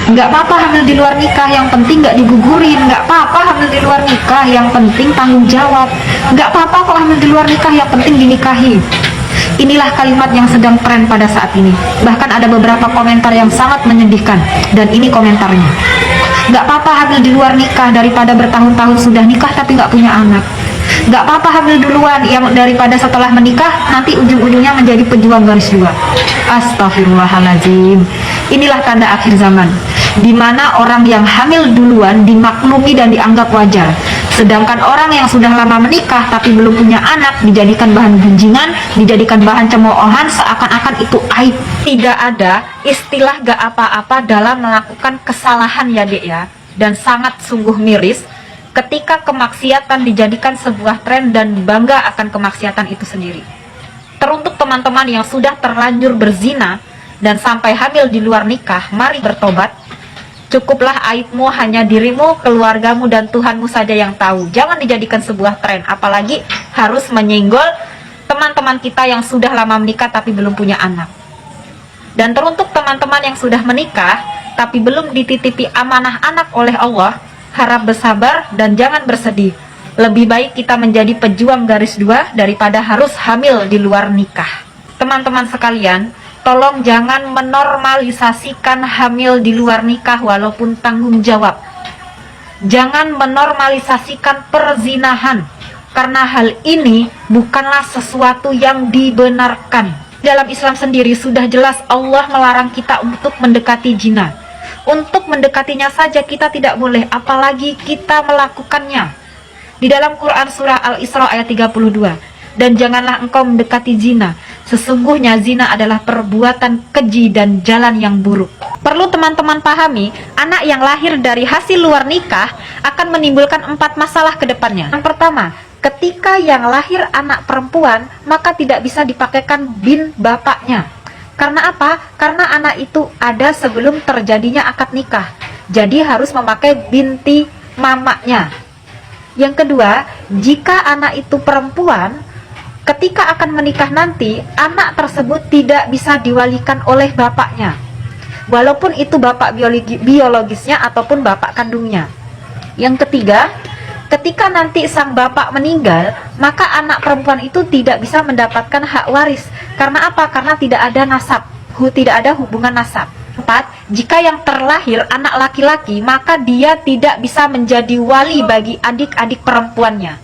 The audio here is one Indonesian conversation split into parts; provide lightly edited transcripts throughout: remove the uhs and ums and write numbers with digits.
Nggak apa-apa hamil di luar nikah, yang penting nggak digugurin. Nggak apa-apa hamil di luar nikah, yang penting tanggung jawab. Nggak apa-apa kalau hamil di luar nikah, yang penting dinikahi. Inilah kalimat yang sedang tren pada saat ini. Bahkan ada beberapa komentar yang sangat menyedihkan, dan ini komentarnya. Nggak apa-apa hamil di luar nikah daripada bertahun-tahun sudah nikah tapi nggak punya anak. Nggak apa-apa hamil duluan yang daripada setelah menikah nanti ujung-ujungnya menjadi pejuang garis dua. Astagfirullahaladzim. Inilah tanda akhir zaman, di mana orang yang hamil duluan dimaklumi dan dianggap wajar, sedangkan orang yang sudah lama menikah tapi belum punya anak dijadikan bahan gunjingan, dijadikan bahan cemoohan, seakan-akan itu aib. Tidak ada istilah gak apa-apa dalam melakukan kesalahan ya dek ya, dan sangat sungguh miris ketika kemaksiatan dijadikan sebuah tren dan bangga akan kemaksiatan itu sendiri. Teruntuk teman-teman yang sudah terlanjur berzina dan sampai hamil di luar nikah, mari bertobat. Cukuplah aibmu hanya dirimu, keluargamu, dan Tuhanmu saja yang tahu. Jangan dijadikan sebuah tren, apalagi harus menyenggol teman-teman kita yang sudah lama menikah tapi belum punya anak. Dan teruntuk teman-teman yang sudah menikah tapi belum dititipi amanah anak oleh Allah, harap bersabar dan jangan bersedih. Lebih baik kita menjadi pejuang garis dua daripada harus hamil di luar nikah. Teman-teman sekalian, tolong jangan menormalisasikan hamil di luar nikah walaupun tanggung jawab. Jangan menormalisasikan perzinahan, karena hal ini bukanlah sesuatu yang dibenarkan. Dalam Islam sendiri sudah jelas Allah melarang kita untuk mendekati zina. Untuk mendekatinya saja kita tidak boleh, apalagi kita melakukannya. Di dalam Quran surah Al-Isra ayat 32, dan janganlah engkau mendekati zina, sesungguhnya zina adalah perbuatan keji dan jalan yang buruk. Perlu teman-teman pahami, anak yang lahir dari hasil luar nikah akan menimbulkan 4 masalah ke depannya. Yang pertama, ketika yang lahir anak perempuan, maka tidak bisa dipakaikan bin bapaknya. Karena apa? Karena anak itu ada sebelum terjadinya akad nikah, jadi harus memakai binti mamanya. Yang kedua, jika anak itu perempuan, ketika akan menikah nanti, anak tersebut tidak bisa diwalikan oleh bapaknya, walaupun itu bapak biologisnya ataupun bapak kandungnya. Yang ketiga, ketika nanti sang bapak meninggal, maka anak perempuan itu tidak bisa mendapatkan hak waris. Karena apa? Karena tidak ada nasab, tidak ada hubungan nasab. 4. Jika yang terlahir anak laki-laki, maka dia tidak bisa menjadi wali bagi adik-adik perempuannya.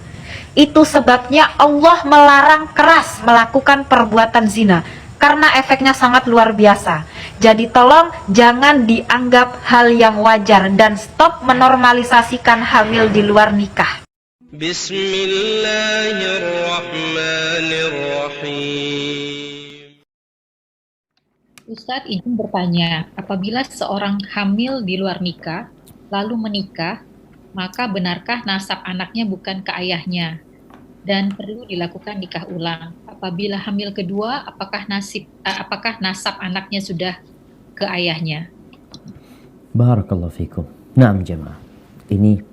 Itu sebabnya Allah melarang keras melakukan perbuatan zina, karena efeknya sangat luar biasa. Jadi tolong jangan dianggap hal yang wajar dan stop menormalisasikan hamil di luar nikah. Bismillahirrahmanirrahim. Ustadz izin bertanya, apabila seorang hamil di luar nikah, lalu menikah, maka benarkah nasab anaknya bukan ke ayahnya? Dan perlu dilakukan nikah ulang. Apabila hamil kedua, apakah nasab anaknya sudah ke ayahnya? Barakallahu fikum. Naam jemaah. Ini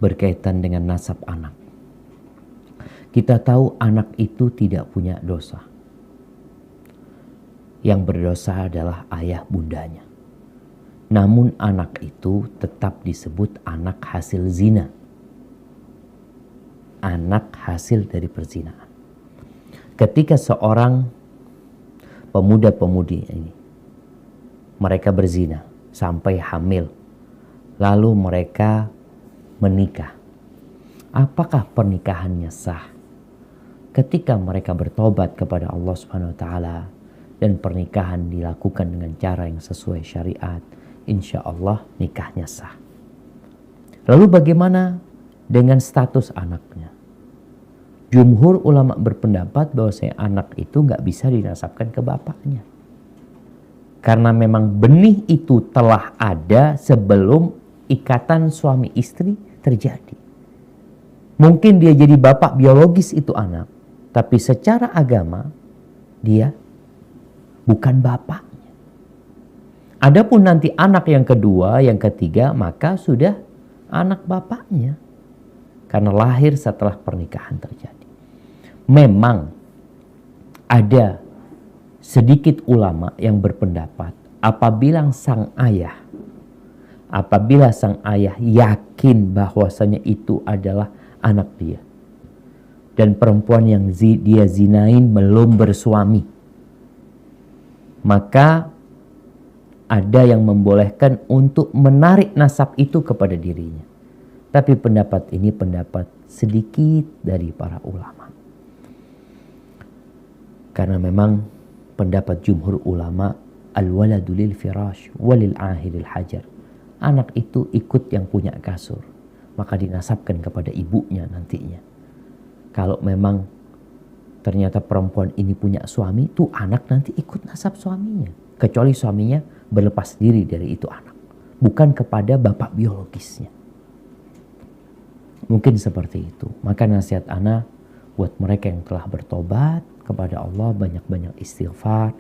berkaitan dengan nasab anak. Kita tahu anak itu tidak punya dosa. Yang berdosa adalah ayah bundanya. Namun anak itu tetap disebut anak hasil zina. Anak hasil dari perzinahan. Ketika seorang pemuda-pemudi ini, mereka berzina sampai hamil, lalu mereka menikah. Apakah pernikahannya sah? Ketika mereka bertobat kepada Allah Subhanahu wa taala dan pernikahan dilakukan dengan cara yang sesuai syariat, insya Allah nikahnya sah. Lalu bagaimana dengan status anaknya? Jumhur ulama berpendapat bahwa anak itu nggak bisa dinasabkan ke bapaknya. Karena memang benih itu telah ada sebelum ikatan suami istri terjadi. Mungkin dia jadi bapak biologis itu anak, tapi secara agama dia bukan bapaknya. Adapun nanti anak yang kedua, yang ketiga, maka sudah anak bapaknya. Karena lahir setelah pernikahan terjadi. Memang ada sedikit ulama yang berpendapat apabila sang ayah apabila sang ayah yakin bahwasanya itu adalah anak dia. Dan perempuan yang dia zinain belum bersuami. Maka ada yang membolehkan untuk menarik nasab itu kepada dirinya. Tapi pendapat ini pendapat sedikit dari para ulama. Karena memang pendapat jumhur ulama, al-waladu lil firash walil ahilil hajar. Anak itu ikut yang punya kasur, maka dinasabkan kepada ibunya nantinya. Kalau memang ternyata perempuan ini punya suami, tuh anak nanti ikut nasab suaminya. Kecuali suaminya berlepas diri dari itu anak. Bukan kepada bapak biologisnya. Mungkin seperti itu. Maka nasihat ana buat mereka yang telah bertobat kepada Allah, banyak-banyak istighfar.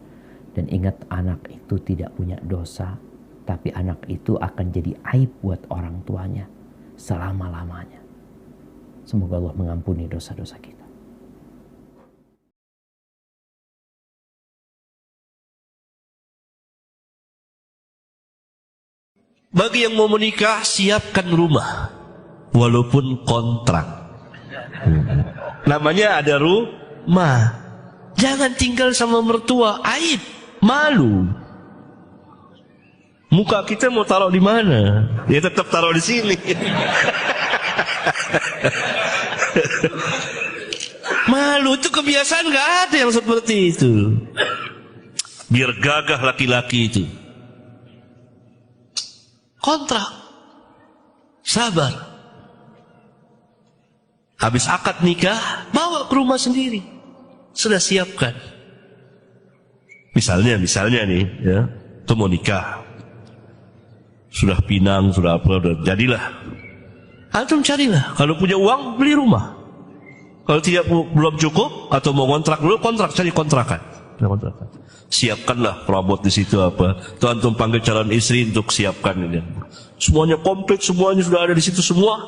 Dan ingat, anak itu tidak punya dosa. Tapi anak itu akan jadi aib buat orang tuanya selama-lamanya. Semoga Allah mengampuni dosa-dosa kita. Bagi yang mau menikah, siapkan rumah, walaupun kontrak. Namanya ada rumah. Jangan tinggal sama mertua, aib, malu. Muka kita mau taruh di mana? Ya tetap taruh di sini. Malu itu kebiasaan, nggak ada yang seperti itu. Biar gagah laki-laki itu. Kontrak, sabar. Habis akad nikah, bawa ke rumah sendiri. Sudah siapkan. Misalnya nih, ya, itu mau nikah, sudah pinang, sudah apa, sudah jadilah. Antum carilah. Kalau punya uang, beli rumah. Kalau tidak, belum cukup atau mau kontrak dulu, cari kontrakan. Siapkanlah perabot di situ apa. Tuh antum panggil calon istri untuk siapkan ini. Semuanya komplit, semuanya sudah ada di situ semua.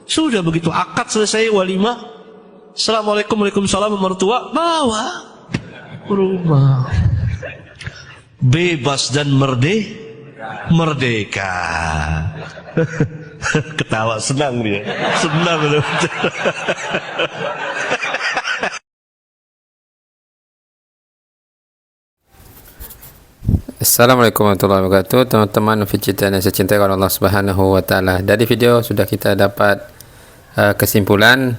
Sudah begitu akad selesai, walimah. Assalamualaikum, waalaikumsalam, mertua, bawa rumah. Bebas dan merdeka. Ketawa senang dia. Senang betul. Assalamualaikum warahmatullahi wabarakatuh. Teman-teman pecinta yang saya cintai oleh Allah Subhanahu wa taala. Dari video sudah kita dapat kesimpulan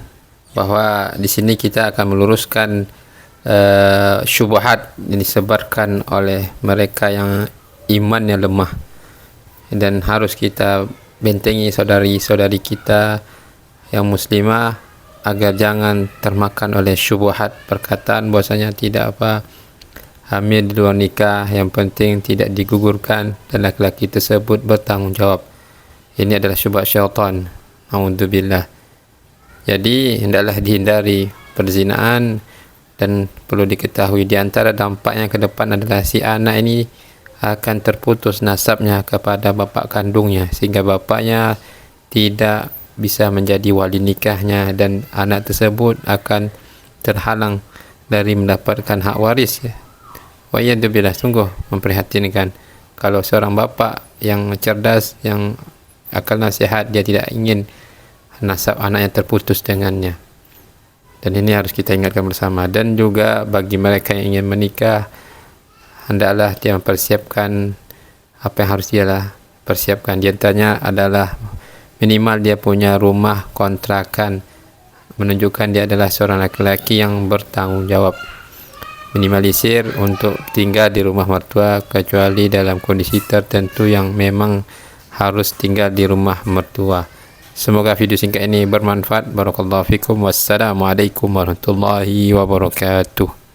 bahwa di sini kita akan meluruskan syubhat yang disebarkan oleh mereka yang imannya lemah, dan harus kita bentengi saudari-saudari kita yang muslimah agar jangan termakan oleh syubhat perkataan bahwasanya tidak apa hamil di luar nikah, yang penting tidak digugurkan dan laki-laki tersebut bertanggung jawab. Ini adalah syubhat syaitan. A'udzubillah. Jadi hendaklah dihindari perzinaan, dan perlu diketahui di antara dampaknya ke depan adalah si anak ini akan terputus nasabnya kepada bapa kandungnya, sehingga bapaknya tidak bisa menjadi wali nikahnya, dan anak tersebut akan terhalang dari mendapatkan hak waris. Wa'iyadzubillah, sungguh memprihatinkan kalau seorang bapa yang cerdas, yang akal nasihat, dia tidak ingin nasab anaknya terputus dengannya. Dan ini harus kita ingatkan bersama. Dan juga bagi mereka yang ingin menikah, hendaklah dia mempersiapkan apa yang harus dia persiapkan. Di antaranya adalah minimal dia punya rumah kontrakan, menunjukkan dia adalah seorang laki-laki yang bertanggung jawab. Minimalisir untuk tinggal di rumah mertua kecuali dalam kondisi tertentu yang memang harus tinggal di rumah mertua. Semoga video singkat ini bermanfaat. Barakallahu fikum. Wassalamualaikum warahmatullahi wabarakatuh.